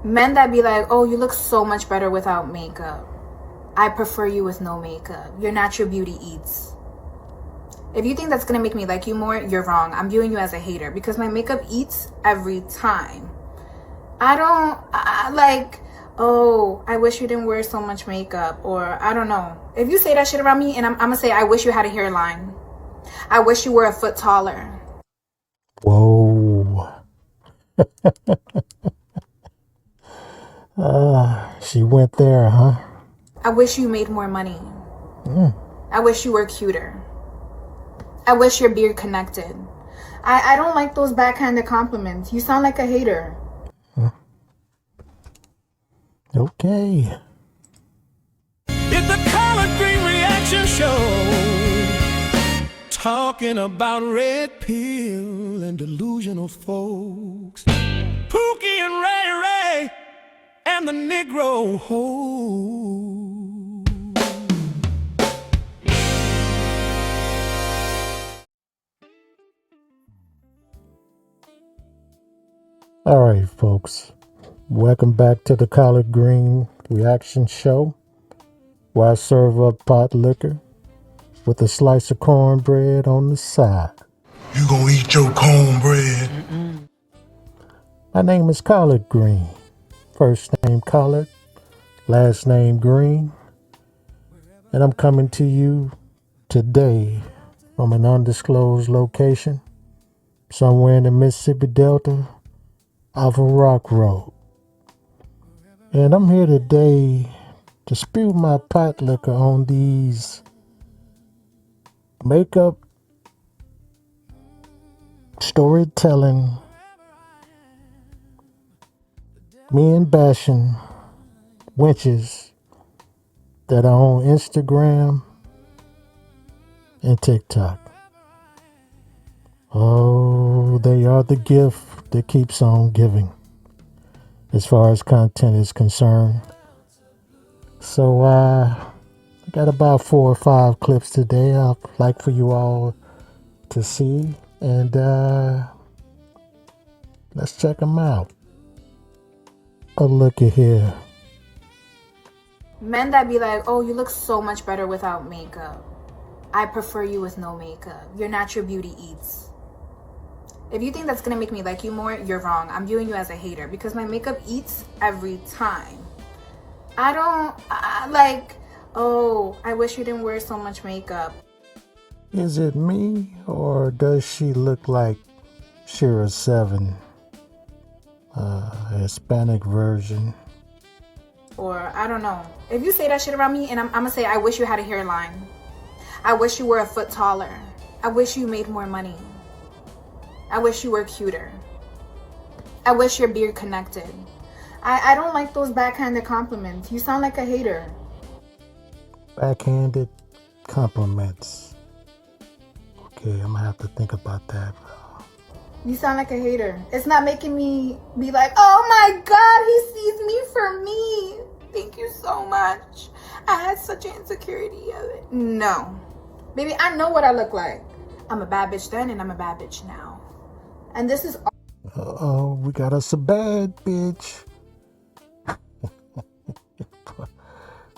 Men that be like, oh, you look so much better without makeup. I prefer you with no makeup. Your natural beauty eats. If you think that's gonna make me like you more, you're wrong. I'm viewing you as a hater because my makeup eats every time. Oh, I wish you didn't wear so much makeup, or I don't know. If you say that shit around me, and I'm gonna say, I wish you had a hairline. I wish you were a foot taller. Whoa. She went there, huh? I wish you made more money. I wish you were cuter. I wish your beard connected. I don't like those backhanded compliments. You sound like a hater. Okay. It's the Collard Green Reaction Show. Talking about red pill and delusional folks. Pookie and Ray Ray and the Negro Ho. All right, folks. Welcome back to the Collard Green Reaction Show, where I serve up pot liquor with a slice of cornbread on the side. You gonna eat your cornbread? My name is Collard Green. First name Collard, last name Green. And I'm coming to you today from an undisclosed location, somewhere in the Mississippi Delta, off of Rock Road. And I'm here today to spew my pot liquor on these makeup storytelling, men bashing wenches that are on Instagram and TikTok. Oh, they are the gift that keeps on giving as far as content is concerned. So I got about 4 or 5 clips today I'd like for you all to see, and let's check them out. Oh, look at here. Men that be like, oh, you look so much better without makeup. I prefer you with no makeup. Your natural beauty eats. If you think that's gonna make me like you more, you're wrong. I'm viewing you as a hater because my makeup eats every time. Oh, I wish you didn't wear so much makeup. Is it me, or does she look like Shira 7, Hispanic version? Or I don't know. If you say that shit around me, and I'm gonna say, I wish you had a hairline. I wish you were a foot taller. I wish you made more money. I wish you were cuter. I wish your beard connected. I don't like those backhanded compliments. You sound like a hater. Backhanded compliments. Okay, I'm gonna have to think about that. You sound like a hater. It's not making me be like, oh my God, he sees me for me. Thank you so much. I had such an insecurity of it. No. Baby, I know what I look like. I'm a bad bitch then and I'm a bad bitch now. And this is Uh-oh, we got us a bad bitch.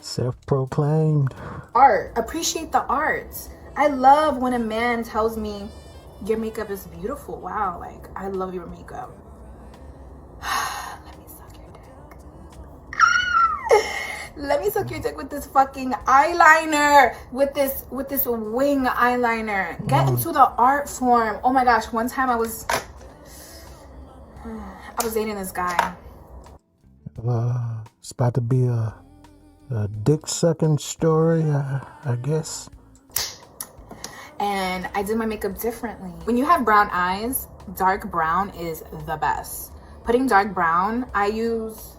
Self-proclaimed. art. Appreciate the art. I love when a man tells me your makeup is beautiful. Wow, like I love your makeup. Let me suck your dick. Let me suck your dick with this fucking eyeliner. With this wing eyeliner. Get into the art form. Oh my gosh, one time I was dating this guy. It's about to be a dick sucking story, I guess. And I did my makeup differently. When you have brown eyes, dark brown is the best. Putting dark brown, I use...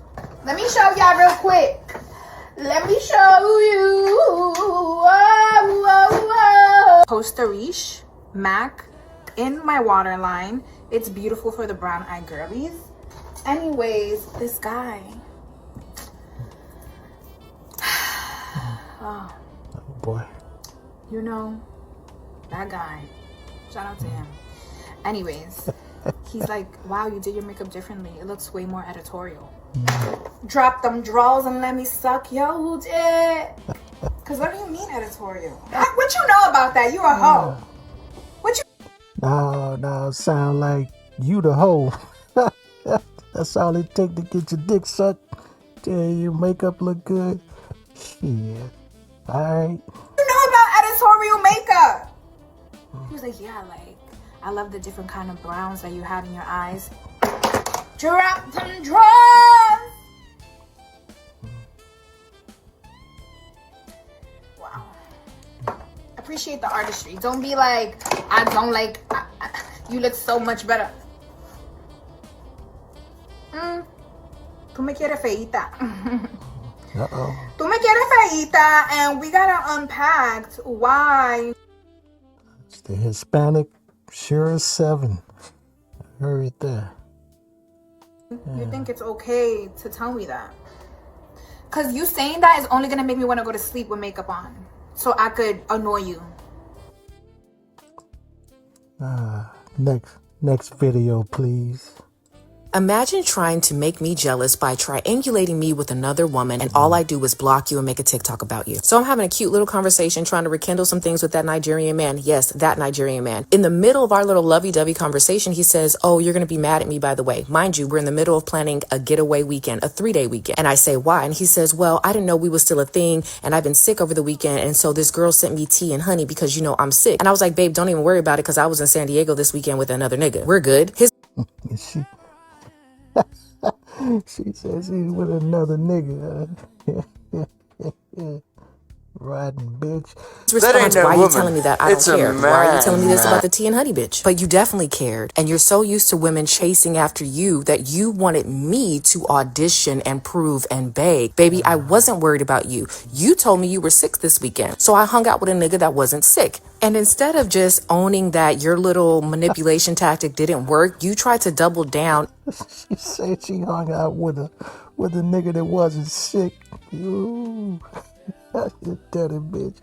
Let me show y'all real quick. Let me show you. Costa Riche MAC in my waterline. It's beautiful for the brown eye girlies. Anyways, this guy. Oh boy. You know, that guy. Shout out to him. Anyways, he's like, wow, you did your makeup differently. It looks way more editorial. Drop them draws and let me suck your dick. Cause what do you mean editorial? What you know about that? You a hoe. What you? No, sound like you the hoe. That's all it take to get your dick sucked. Tell your makeup look good. Shit. Alright. You know about editorial makeup? He was like, yeah, like, I love the different kind of browns that you have in your eyes. Drop them draws. Wow. Appreciate the artistry. Don't be like, I don't like, you look so much better. Tú me quieres feita. Tú me quieres feita, and we gotta unpack why. It's the Hispanic sure 7. I heard that. You think it's okay to tell me that? Because you saying that is only gonna make me want to go to sleep with makeup on, so I could annoy you. Next video, please. Imagine trying to make me jealous by triangulating me with another woman, and all I do is block you and make a TikTok about you. So I'm having a cute little conversation trying to rekindle some things with that Nigerian man. Yes, that Nigerian man. In the middle of our little lovey-dovey conversation, he says, oh, you're going to be mad at me, by the way. Mind you, we're in the middle of planning a getaway weekend, a 3-day weekend. And I say, why? And he says, well, I didn't know we was still a thing, and I've been sick over the weekend, and so this girl sent me tea and honey because, you know, I'm sick. And I was like, babe, don't even worry about it because I was in San Diego this weekend with another nigga. We're good. She says he's with another nigga. Riding bitch. That ain't no why woman. You telling me that? I don't care. Why are you telling me this about the tea and honey bitch? But you definitely cared. And you're so used to women chasing after you that you wanted me to audition and prove and beg. Baby, I wasn't worried about you. You told me you were sick this weekend. So I hung out with a nigga that wasn't sick. And instead of just owning that your little manipulation tactic didn't work, you tried to double down. She said she hung out with a nigga that wasn't sick. Ooh. You dirty bitch.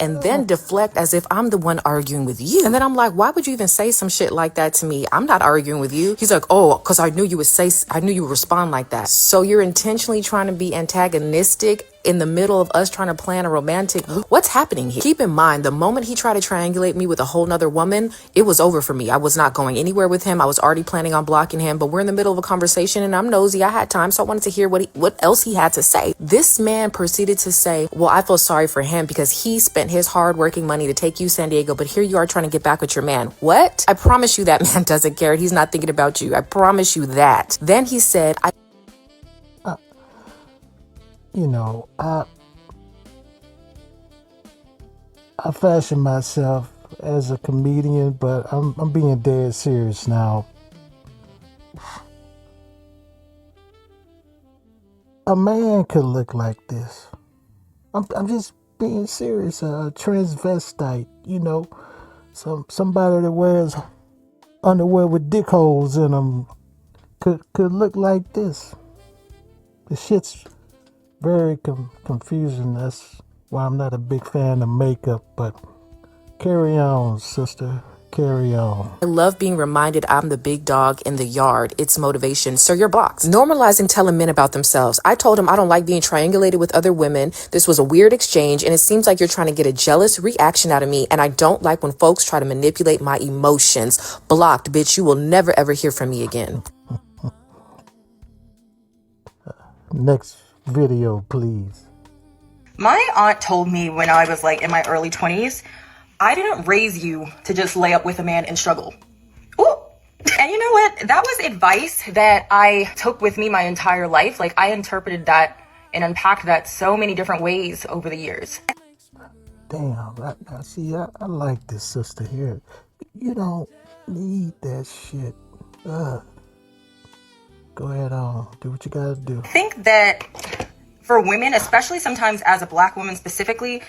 And then deflect as if I'm the one arguing with you. And then I'm like, why would you even say some shit like that to me? I'm not arguing with you. He's like, oh, because I knew you would respond like that. So you're intentionally trying to be antagonistic in the middle of us trying to plan a romantic. What's happening here? Keep in mind, the moment he tried to triangulate me with a whole nother woman, it was over for me. I was not going anywhere with him. I was already planning on blocking him, but we're in the middle of a conversation and I'm nosy. I had time, so I wanted to hear what else he had to say. This man proceeded to say, well, I feel sorry for him because he spent his hard-working money to take you San Diego, but here you are trying to get back with your man. What? I promise you that man doesn't care. He's not thinking about you. I promise you that. Then he said, I fashion myself as a comedian, but I'm being dead serious now. A man could look like this. I'm just being serious. A transvestite, somebody that wears underwear with dick holes in them could look like this. The shit's very confusing. That's why I'm not a big fan of makeup, but carry on, sister. Carry on. I love being reminded I'm the big dog in the yard. It's motivation. So you're blocked. Normalizing telling men about themselves. I told him I don't like being triangulated with other women. This was a weird exchange, and it seems like you're trying to get a jealous reaction out of me, and I don't like when folks try to manipulate my emotions. Blocked, bitch. You will never, ever hear from me again. Next video, please. My aunt told me when I was in my early 20s, I didn't raise you to just lay up with a man and struggle. Ooh. And you know what? That was advice that I took with me my entire life. I interpreted that and unpacked that so many different ways over the years. Damn, I like this sister here. You don't need that shit. Go ahead on. Do what you gotta do. I think that for women, especially sometimes as a Black woman specifically,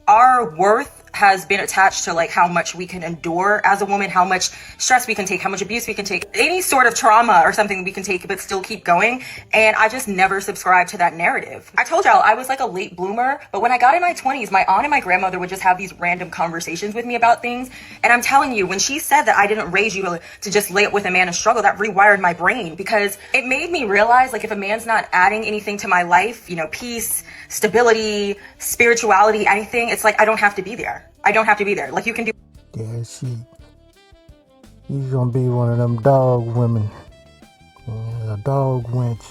our worth has been attached to like how much we can endure as a woman, how much stress we can take, how much abuse we can take, any sort of trauma or something we can take but still keep going. And I just never subscribed to that narrative. I told y'all I was like a late bloomer, but when I got in my 20s, my aunt and my grandmother would just have these random conversations with me about things. And I'm telling you, when she said that I didn't raise you to just lay up with a man and struggle, that rewired my brain, because it made me realize, like, if a man's not adding anything to my life, you know, peace, stability, spirituality, anything, it's like I don't have to be there. I don't have to be there. Like, you can do. Yeah, you's gonna be one of them dog women. A dog wench.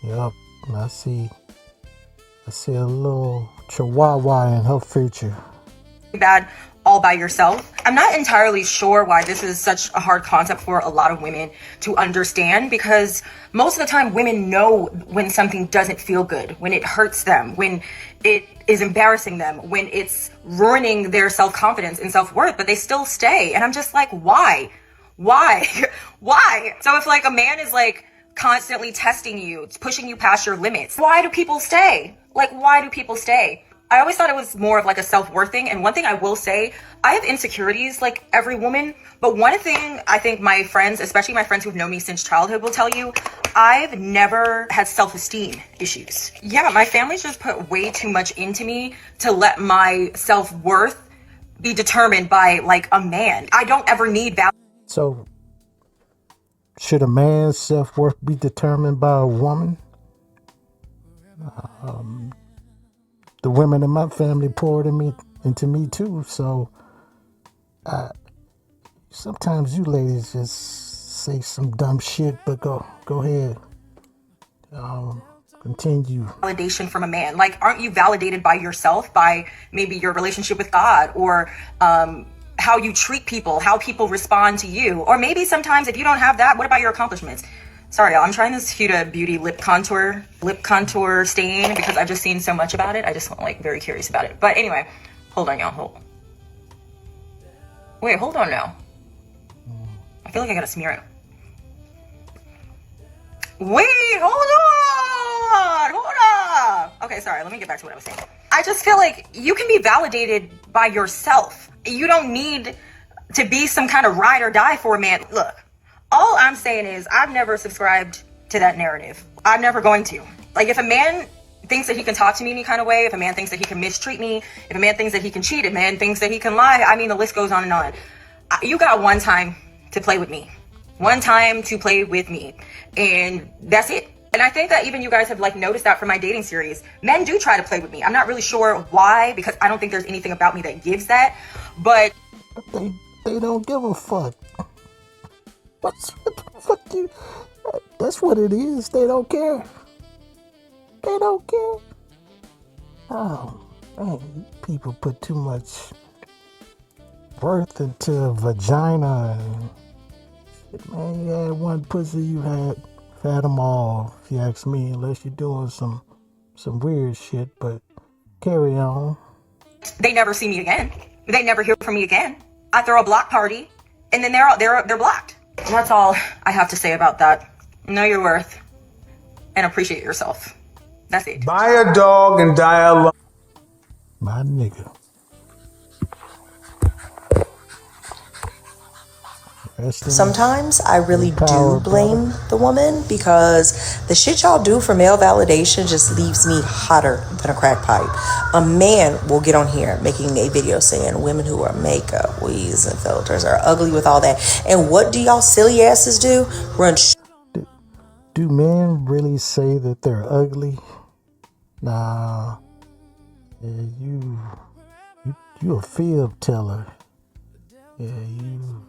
Yup. I see a little chihuahua in her future. Bad all by yourself. I'm not entirely sure why this is such a hard concept for a lot of women to understand, because most of the time women know when something doesn't feel good, when it hurts them, when it is embarrassing them, when it's ruining their self-confidence and self-worth, but they still stay. And I'm just like, why? Why? So if like a man is like constantly testing you, it's pushing you past your limits, why do people stay? Like, why do people stay? I always thought it was more of like a self-worth thing. And one thing I will say, I have insecurities like every woman. But one thing I think my friends, especially my friends who've known me since childhood, will tell you, I've never had self-esteem issues. Yeah, my family's just put way too much into me to let my self-worth be determined by like a man. I don't ever need validation. So, should a man's self-worth be determined by a woman? The women in my family poured into me too. So, sometimes you ladies just say some dumb shit, but go ahead. Continue. Validation from a man. Like, aren't you validated by yourself, by maybe your relationship with God, or how you treat people, how people respond to you? Or maybe sometimes if you don't have that, what about your accomplishments? Sorry, y'all, I'm trying this Huda Beauty lip contour stain because I've just seen so much about it. I just like very curious about it. But anyway, hold on, y'all. Wait, hold on now. I feel like I gotta smear it. Wait, hold on. Okay, sorry, let me get back to what I was saying. I just feel like you can be validated by yourself. You don't need to be some kind of ride or die for a man. Look, all I'm saying is I've never subscribed to that narrative. I'm never going to. Like, if a man thinks that he can talk to me any kind of way, if a man thinks that he can mistreat me, if a man thinks that he can cheat, if a man thinks that he can lie, I mean, the list goes on and on. You got one time to play with me. One time to play with me. And that's it. And I think that even you guys have like noticed that from my dating series. Men do try to play with me. I'm not really sure why, because I don't think there's anything about me that gives that. But they don't give a fuck. What the fuck you? That's what it is. They don't care. They don't care. Oh, man, people put too much worth into a vagina. And, man, you had one pussy, you had them all, if you ask me, unless you're doing some weird shit, but carry on. They never see me again. They never hear from me again. I throw a block party, and then they're blocked. And that's all I have to say about that. Know your worth and appreciate yourself. That's it. Buy a dog and die alone. My nigga. Sometimes I really do blame the woman, because the shit y'all do for male validation just leaves me hotter than a crack pipe. A man will get on here making a video saying women who wear makeup, weaves, and filters are ugly with all that. And what do y'all silly asses do? Do men really say that they're ugly? Nah. Yeah, you a fib teller. Yeah, you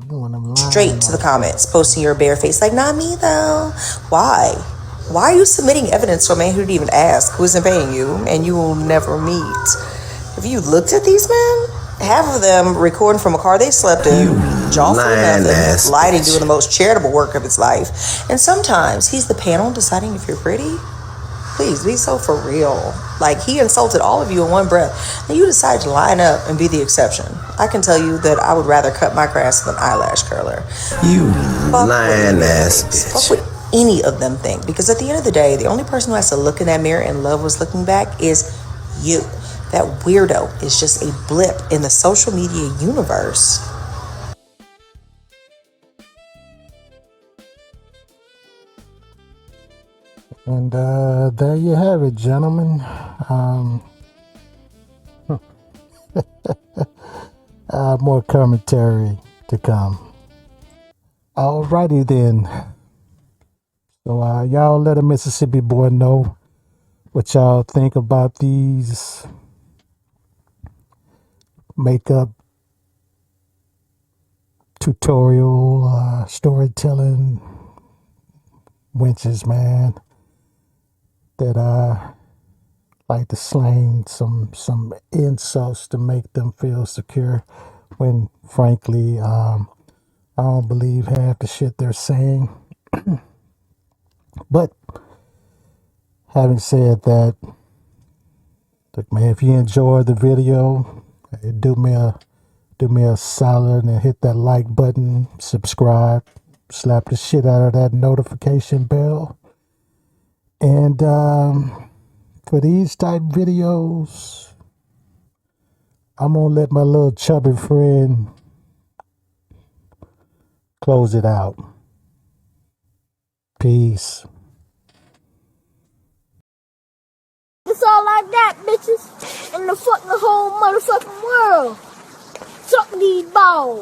one of them straight to the comments, posting your bare face like, not me though. Why are you submitting evidence to a man who didn't even ask, who isn't paying you, and you will never meet? Have you looked at these men? Half of them recording from a car they slept in, jaw full of nothing, lighting, doing the most charitable work of his life. And sometimes he's the panel deciding if you're pretty. Please be so for real. Like, he insulted all of you in one breath, and you decided to line up and be the exception. I can tell you that I would rather cut my grass with an eyelash curler. You lying ass bitch. Fuck what any of them think, because at the end of the day, the only person who has to look in that mirror and love what's looking back is you. That weirdo is just a blip in the social media universe. And there you have it, gentlemen. More commentary to come. Alrighty then. So y'all let a Mississippi boy know what y'all think about these makeup tutorial storytelling wenches, man, that like to slang some insults to make them feel secure when frankly I don't believe half the shit they're saying. But having said that, look, man, if you enjoyed the video, do me a solid and hit that like button, subscribe, slap the shit out of that notification bell. And for these type videos, I'm gonna let my little chubby friend close it out. Peace. It's all like that, bitches. In the fucking whole motherfucking world. Suck these balls.